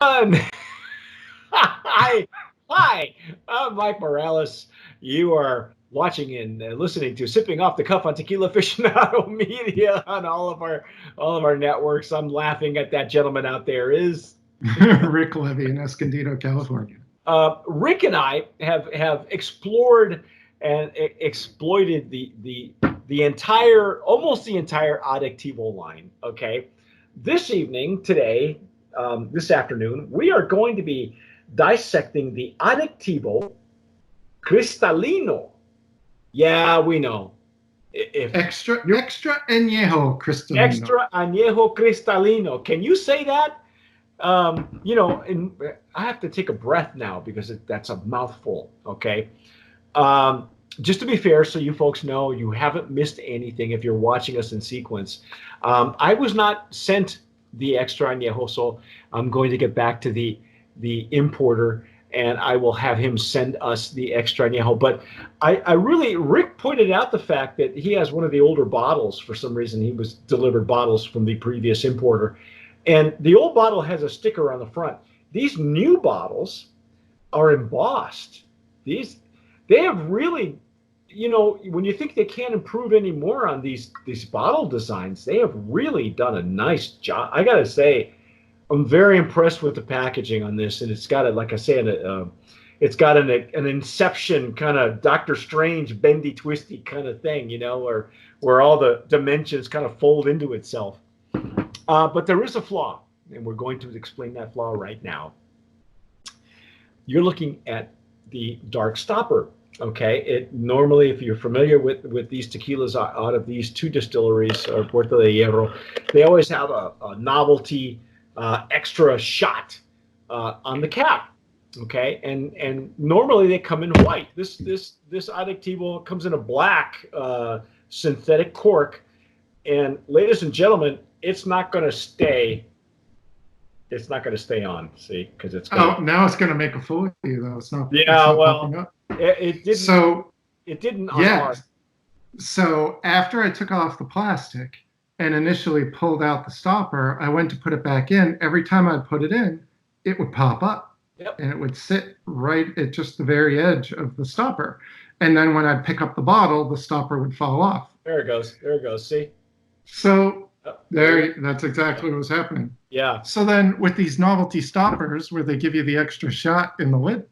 Hi, hi. I'm Mike Morales. You are watching and listening to Sipping Off the Cuff on Tequila Aficionado Media on all of our networks. I'm laughing at that gentleman out there. Is Rick Levy in Escondido, California. Rick and I have explored and exploited the entire, almost the entire Adictivo line. Okay, this evening, today, this afternoon, we are going to be dissecting the Adictivo Cristalino. Yeah, we know. If you're Extra Anejo Cristalino. extra Anejo Cristalino, can you say that? And I have to take a breath now because that's a mouthful. Okay. Um, just to be fair, so you folks know you haven't missed anything if you're watching us in sequence. I was not sent the extra añejo, so I'm going to get back to the importer and I will have him send us the extra añejo. But I really, Rick pointed out the fact that he has one of the older bottles. For some reason, he was delivered bottles from the previous importer, and the old bottle has a sticker on the front. These new bottles are embossed. These they have really, when you think they can't improve anymore on these bottle designs, they have really done a nice job. I gotta say, I'm very impressed with the packaging on this, and it's got a, like I said, it's got an Inception kind of Doctor Strange bendy twisty kind of thing, where all the dimensions kind of fold into itself. But there is a flaw, and we're going to explain that flaw right now. You're looking at the dark stopper. Okay, it normally, if you're familiar with these tequilas out of these two distilleries, or Puerto de Hierro, they always have a novelty extra shot on the cap. Okay, and normally they come in white. This Adictivo comes in a black synthetic cork, and ladies and gentlemen, it's not going to stay. It's not going to stay on. See, because it's going. Oh, now it's going to make a fool of you, though. It's not. It's Yeah, not well, popping up. it didn't. So It didn't on yeah. ours. So after I took off the plastic and initially pulled out the stopper, I went to put it back in. Every time I'd put it in, it would pop up, Yep. and it would sit right at just the very edge of the stopper. And then when I'd pick up the bottle, the stopper would fall off. There it goes. There it goes. See. So There you go. that's exactly what was happening. Yeah. So then with these novelty stoppers where they give you the extra shot in the lid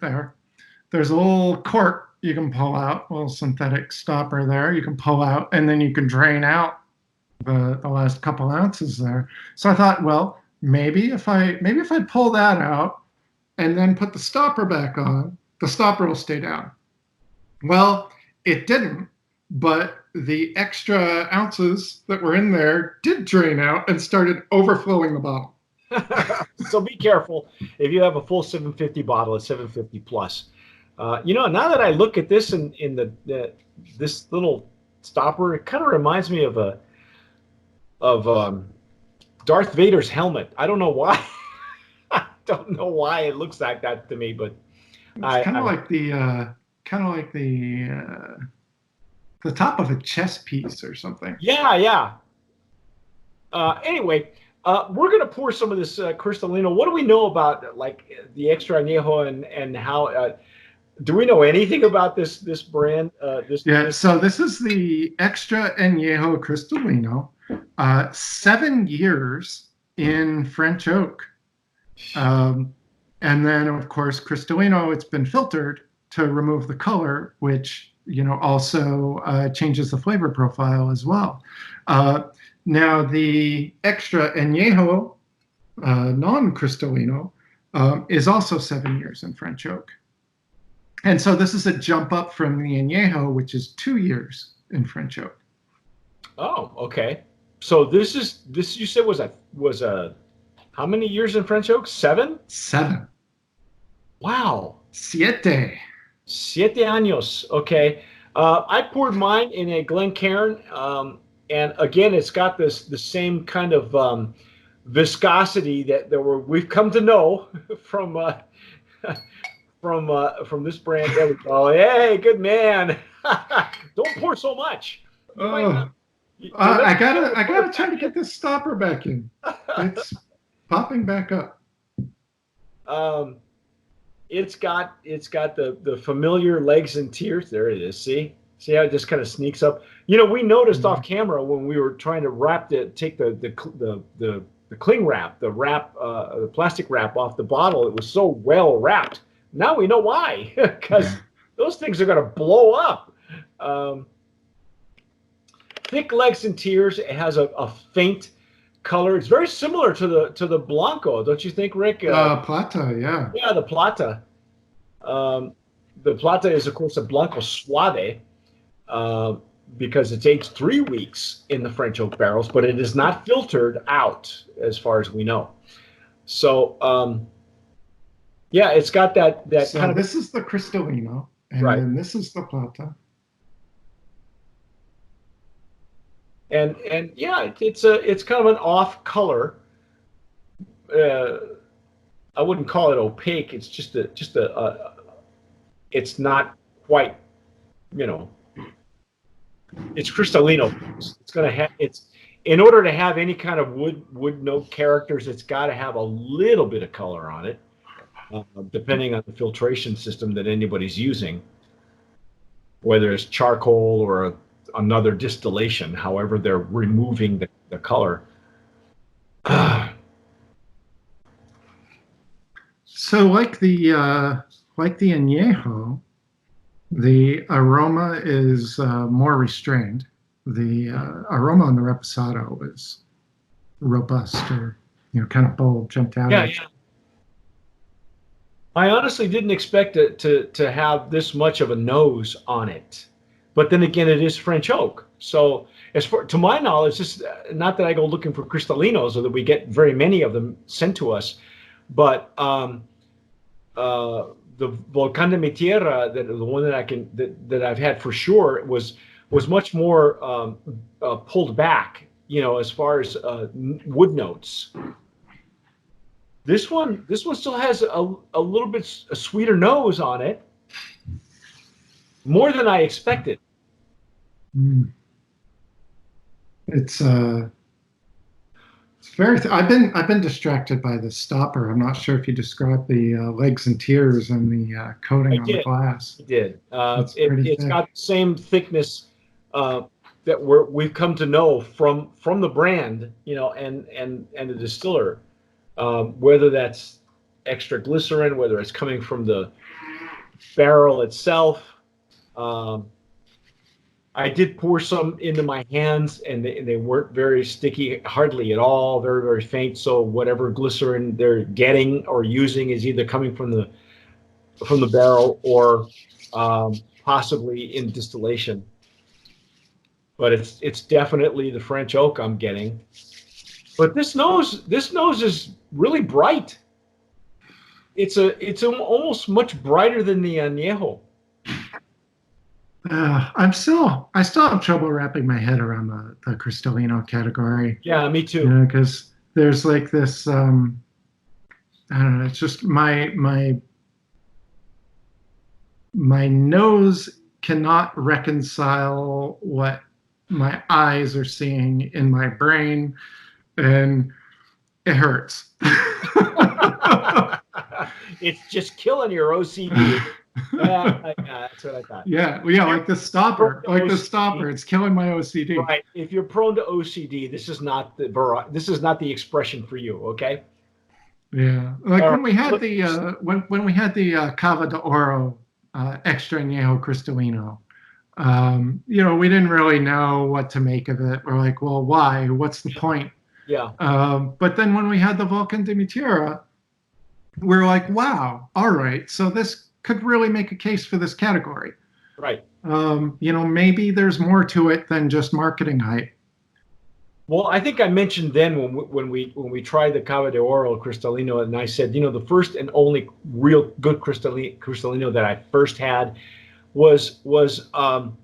there's a little cork you can pull out, a little synthetic stopper there you can pull out, and then you can drain out the last couple ounces there. So I thought, well, maybe if I pull that out and then put the stopper back on, the stopper will stay down. Well, it didn't, but the extra ounces that were in there did drain out and started overflowing the bottle. So be careful if you have a full 750 bottle, a 750 plus. Now that I look at this in this little stopper, it kind of reminds me of Darth Vader's helmet. I don't know why. I don't know why it looks like that to me, but It's kind of like the top of a chess piece or something. yeah, yeah. Anyway, we're gonna pour some of this Cristalino. What do we know about like the extra añejo and how? Do we know anything about this brand? So this is the Extra Añejo Cristalino, 7 years in French oak. And then, of course, Cristalino, it's been filtered to remove the color, which, also changes the flavor profile as well. Now, the Extra Añejo non-Cristalino is also 7 years in French oak. And so this is a jump up from the Anejo, which is 2 years in French oak. Oh, okay. So this you said was a how many years in French oak? 7? 7. Wow. Siete. 7 años. Okay. I poured mine in a Glencairn, and again, it's got the same kind of viscosity that we've come to know from from this brand. There we go. Hey, good man. Don't pour so much. I gotta try to get this stopper back in. It's popping back up. Um, it's got the familiar legs and tears. There it is. See how it just kind of sneaks up. You know, we noticed off camera when we were trying to take the cling wrap, the plastic wrap off the bottle. It was so well wrapped. Now we know why, because those things are going to blow up. Um, Thick legs and tears. It has a faint color. It's very similar to the Blanco, don't you think, Rick? Plata, yeah. Yeah, the Plata. Um, the Plata is, of course, a Blanco Suave uh, because it's aged 3 weeks in the French oak barrels, but it is not filtered out, as far as we know. So, yeah, it's got that So kind of. this is the Cristalino, and Right. then this is the Plata. And yeah, it's kind of an off color. Uh, I wouldn't call it opaque. It's just a it's not quite, you know, it's Cristalino. It's gonna have it's in order to have any kind of wood note characters, it's got to have a little bit of color on it, depending on the filtration system that anybody's using, whether it's charcoal or another distillation. However, they're removing the color. So like the Anejo, the aroma is more restrained. The aroma on the Reposado is robust, or kind of bold, jumped out. Yeah, at you. yeah. I honestly didn't expect it to have this much of a nose on it, but then again, it is French oak. So, as far to my knowledge, this not that I go looking for Cristalinos or that we get very many of them sent to us, but the Volcan de mi Tierra, the one that that I've had for sure, was much more pulled back, as far as wood notes. This one still has a little bit a sweeter nose on it, more than I expected. Mm. It's very. I've been distracted by the stopper. I'm not sure if you described the legs and tears and the coating on the glass. It did. It's thick. got the same thickness that we've come to know from the brand, and the distiller. Whether that's extra glycerin, whether it's coming from the barrel itself. I did pour some into my hands, and they weren't very sticky, hardly at all, very, very faint. So whatever glycerin they're getting or using is either coming from the barrel or possibly in distillation. But it's definitely the French oak I'm getting. But this nose is really bright. It's almost much brighter than the Anejo. I still have trouble wrapping my head around the Cristalino category. Yeah, me too. Because there's like this. I don't know. It's just my nose cannot reconcile what my eyes are seeing in my brain, and it hurts. It's just killing your OCD. Yeah, that's what I thought. Yeah, like the stopper, it's killing my OCD. Right. If you're prone to OCD, this is not the expression for you. Okay. Yeah, like when we had the when we had the Cava de Oro extra añejo Cristalino, we didn't really know what to make of it. We're like, well, why? What's the point? Yeah. But then when we had the Volcan de mi Tierra, we're like, wow, all right, so this could really make a case for this category. Right. Maybe there's more to it than just marketing hype. Well, I think I mentioned then when we tried the Cava de Oro Cristalino, and I said, the first and only real good Cristalino that I first had was Maestro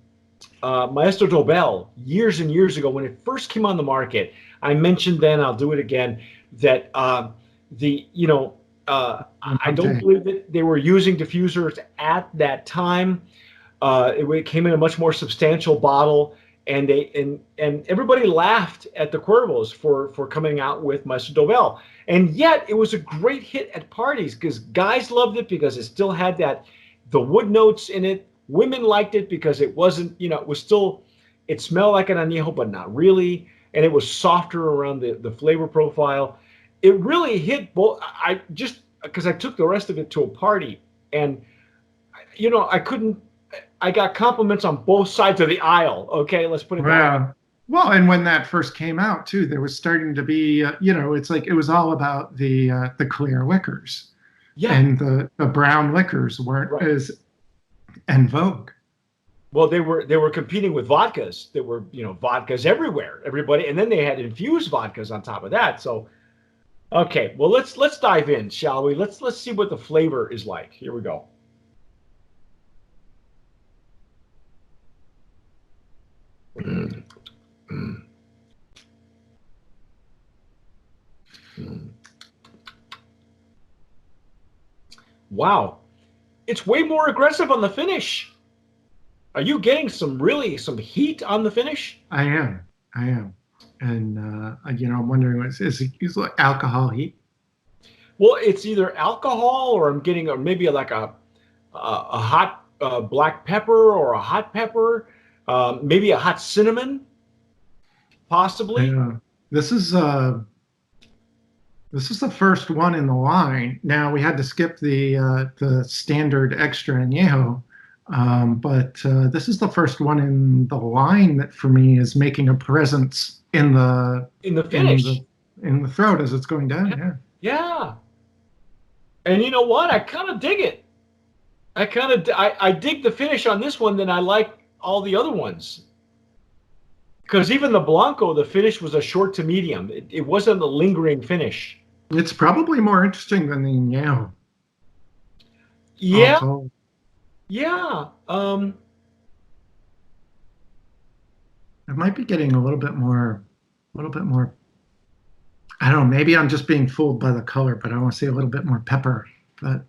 Dobel years and years ago when it first came on the market. I mentioned then, I'll do it again, that I don't believe that they were using diffusers at that time. It came in a much more substantial bottle, and and everybody laughed at the Cuervos for coming out with Maestro Dobel, and yet it was a great hit at parties because guys loved it because it still had the wood notes in it. Women liked it because it wasn't, it was still, it smelled like an añejo, but not really, and it was softer around the flavor profile. It really hit both. I just because I took the rest of it to a party, and I couldn't. I got compliments on both sides of the aisle. Okay, let's put it that way. Wow. Well, and when that first came out too, there was starting to be, it's like it was all about the clear liquors, Yeah, and the brown liquors weren't right. as en vogue. Well, they were competing with vodkas. There were vodkas everywhere, everybody, and then they had infused vodkas on top of that. So okay, well let's dive in, shall we? Let's see what the flavor is like. Here we go. Mm, mm, mm. Wow, it's way more aggressive on the finish. Are you getting some heat on the finish? I am, and I'm wondering, is like alcohol heat? Well, it's either alcohol or I'm getting maybe like a hot black pepper or a hot pepper, maybe a hot cinnamon, possibly. Yeah, this is uh, this is the first one in the line. Now we had to skip the standard extra añejo, but this is the first one in the line that for me is making a presence in the In the in finish. the in the throat as it's going down. Yeah. Yeah. Yeah. And you know what? I kind of dig it. I dig the finish on this one than I like all the other ones. Because even the Blanco, the finish was a short to medium. It wasn't a lingering finish. It's probably more interesting than the añejo, all Yeah, told. yeah. It might be getting a little bit more. I don't know. Maybe I'm just being fooled by the color, but I want to see a little bit more pepper. But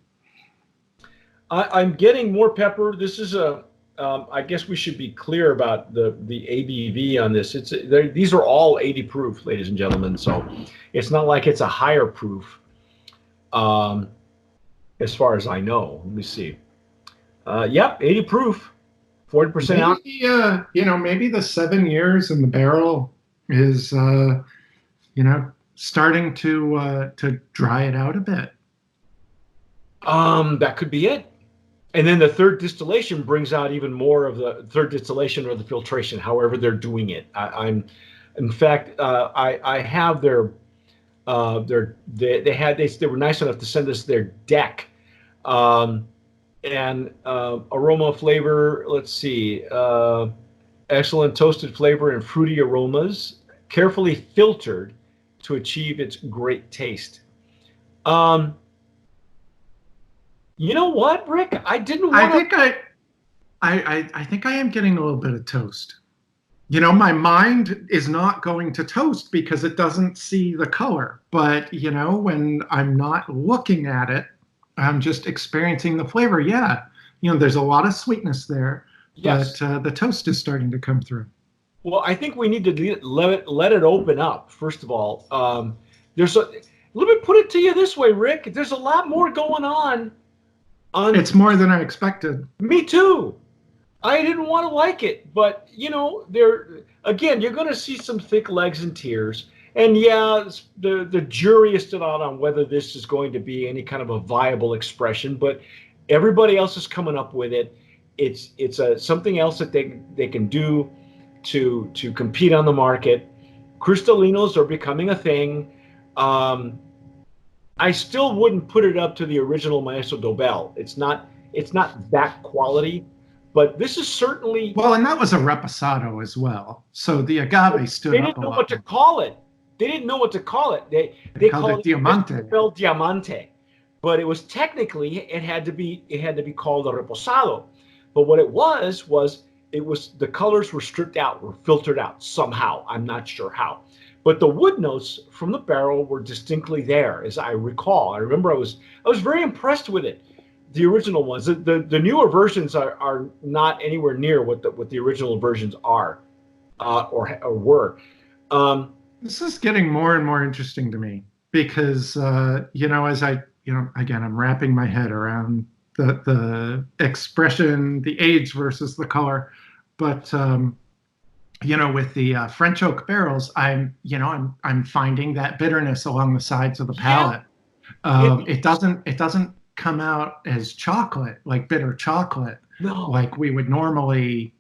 I'm getting more pepper. This is I guess we should be clear about the ABV on this. These are all 80 proof, ladies and gentlemen. So it's not like it's a higher proof, um, as far as I know. Let me see. Yep, 80 proof, 40% out. maybe maybe the 7 years in the barrel is starting to dry it out a bit. That could be it. And then the third distillation brings out even more of the third distillation or the filtration, however they're doing it. In fact, I have they were nice enough to send us their deck, and aroma flavor. Let's see, excellent toasted flavor and fruity aromas, carefully filtered to achieve its great taste. Um, you know what, Rick? I didn't I want to. think I think I am getting a little bit of toast. My mind is not going to toast because it doesn't see the color. But, when I'm not looking at it, I'm just experiencing the flavor. Yeah, there's a lot of sweetness there, but Yes. the toast is starting to come through. Well, I think we need to let it open up. First of all, there's a. Let me put it to you this way, Rick. There's a lot more going on. On It's more than I expected. me too. I didn't want to like it, but there again, you're going to see some thick legs and tears. And yeah, the jury is still out on whether this is going to be any kind of a viable expression, but everybody else is coming up with it. It's something else that they can do to compete on the market. Cristalinos are becoming a thing. Um, I still wouldn't put it up to the original Maestro Dobel. It's not that quality, but this is certainly. Well, and that was a reposado as well. So the agave stood They up didn't a know lot what to more. call it. They didn't know what to call it. They They called called it it Diamante. Dobel Diamante, but it was technically it had to be called a reposado. But what it was it was the colors were stripped out, were filtered out somehow. I'm not sure how. But the wood notes from the barrel were distinctly there, as I recall. I remember I was very impressed with it. The original ones, the newer versions are not anywhere near what the original versions are. or were. Um, This is getting more and more interesting to me because, as again, I'm wrapping my head around the expression, the age versus the color. But, with the French oak barrels, I'm finding that bitterness along the sides of the yeah, palate. it It doesn't come out as chocolate, like bitter chocolate, no. like we would normally,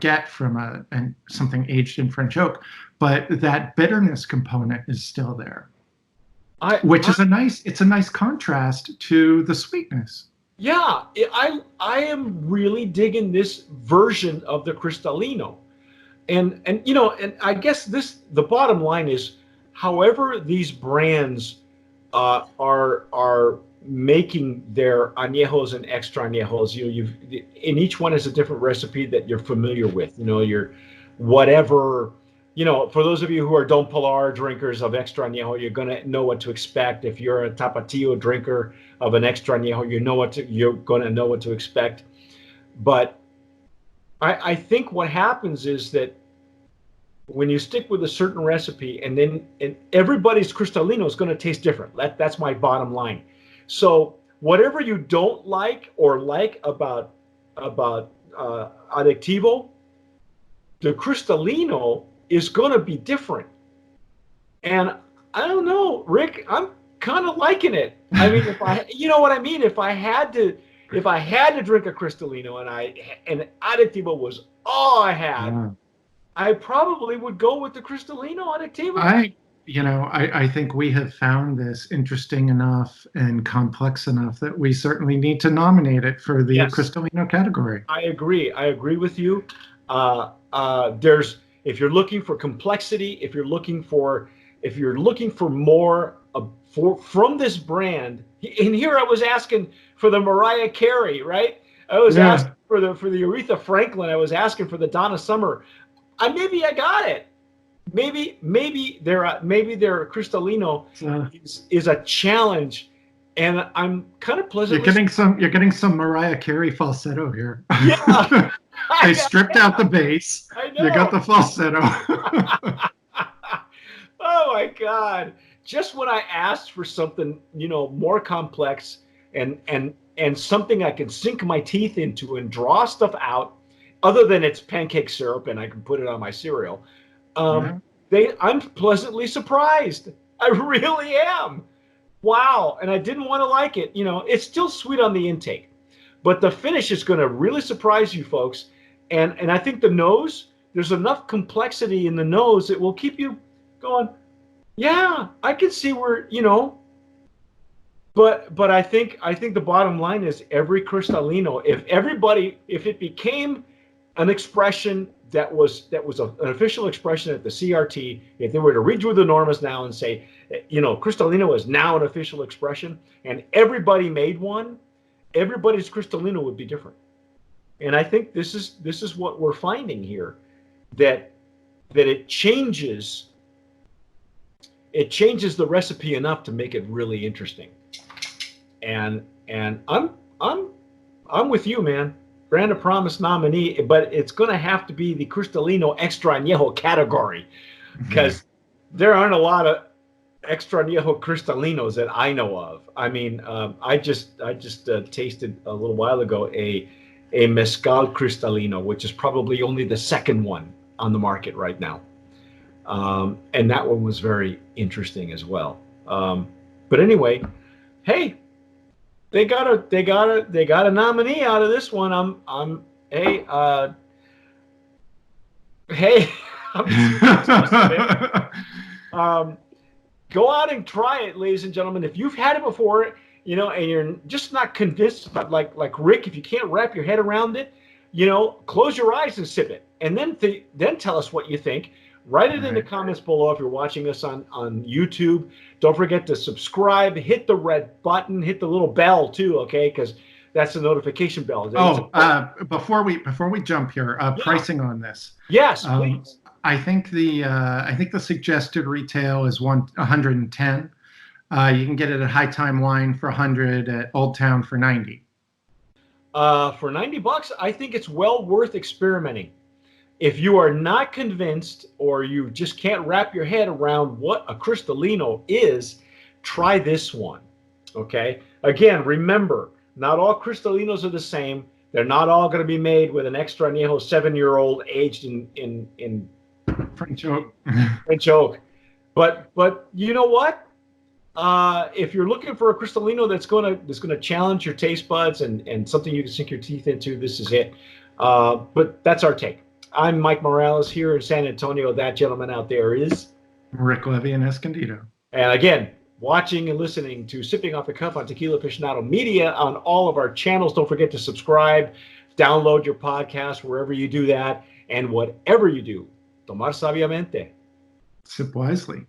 get from something aged in French oak, but that bitterness component is still there, I, which I is a nice contrast to the sweetness. yeah, I am really digging this version of the Cristalino. And I guess the bottom line is, however these brands are making their añejos and extra añejos, and each one has a different recipe that you're familiar with. Your whatever. For those of you who are Don Pilar drinkers of extra añejo, you're gonna know what to expect. If you're a Tapatio drinker of an extra añejo, you're gonna know what to expect. But I think what happens is that when you stick with a certain recipe, and everybody's Cristalino is going to taste different. That's my bottom line. So whatever you don't like or like about Adictivo, the Cristalino is going to be different. And I don't know, Rick, I'm kind of liking it. I mean, you know what I mean? If I had to drink a Cristalino and Adictivo was all I had, Yeah. I probably would go with the Cristalino Adictivo. I think we have found this interesting enough and complex enough that we certainly need to nominate it for the Yes, Cristalino category. I agree. I agree with you. There's if you're looking for complexity, if you're looking for more from this brand, and here I was asking for the Mariah Carey, right? I was Yeah. asking for the Aretha Franklin. I was asking for the Donna Summer. Maybe I got it. Maybe their Cristalino So is a challenge, and I'm kind of you're pleasantly getting some Mariah Carey falsetto here. yeah. They stripped out the bass. I You got know. the falsetto. Oh my God! Just when I asked for something, more complex and something I can sink my teeth into and draw stuff out, other than it's pancake syrup and I can put it on my cereal. Um, Yeah. I'm pleasantly surprised. I really am. Wow. And I didn't want to like it. It's still sweet on the intake, but the finish is going to really surprise you folks. And I think the nose, there's enough complexity in the nose that will keep you going, yeah, I can see where. But I think the bottom line is every Cristalino, if it became an expression that was an official expression at the CRT, if they were to redo the normas now and say, Cristalino is now an official expression, and everybody made one, everybody's Cristalino would be different. And I think this is what we're finding here, that it changes the recipe enough to make it really interesting. And I'm with you, man. Brand of Promise nominee, but it's going to have to be the Cristalino Extra Añejo category, because there aren't a lot of Extra Añejo Cristalinos that I know of. I mean, I just tasted a little while ago a Mezcal Cristalino, which is probably only the second one on the market right now, and that one was very interesting as well. But anyway, hey, they got a nominee out of this one. Hey, hey, I'm um, go out and try it, ladies and gentlemen. If you've had it before, and you're just not convinced, but like Rick, if you can't wrap your head around it, close your eyes and sip it, and then tell us what you think. Write it in the comments below if you're watching us on YouTube. Don't forget to subscribe, hit the red button, hit the little bell too, okay? Because that's the notification bell. Before we jump here, Yeah. pricing on this. Yes, please. I think the suggested retail is 110. You can get it at High Time Wine for 100, at Old Town for 90. For $90, I think it's well worth experimenting. If you are not convinced or you just can't wrap your head around what a Cristalino is, try this one. Okay. Again, remember, not all Cristalinos are the same. They're not all going to be made with an extra añejo 7-year-old aged in French oak. French oak. But you know what? If you're looking for a Cristalino that's gonna challenge your taste buds and something you can sink your teeth into, this is it. But that's our take. I'm Mike Morales here in San Antonio. That gentleman out there is Rick Levy and Escondido. And again, watching and listening to Sipping Off the Cuff on Tequila Aficionado Media on all of our channels. Don't forget to subscribe, download your podcast wherever you do that, and whatever you do, tomar sabiamente. Sip wisely.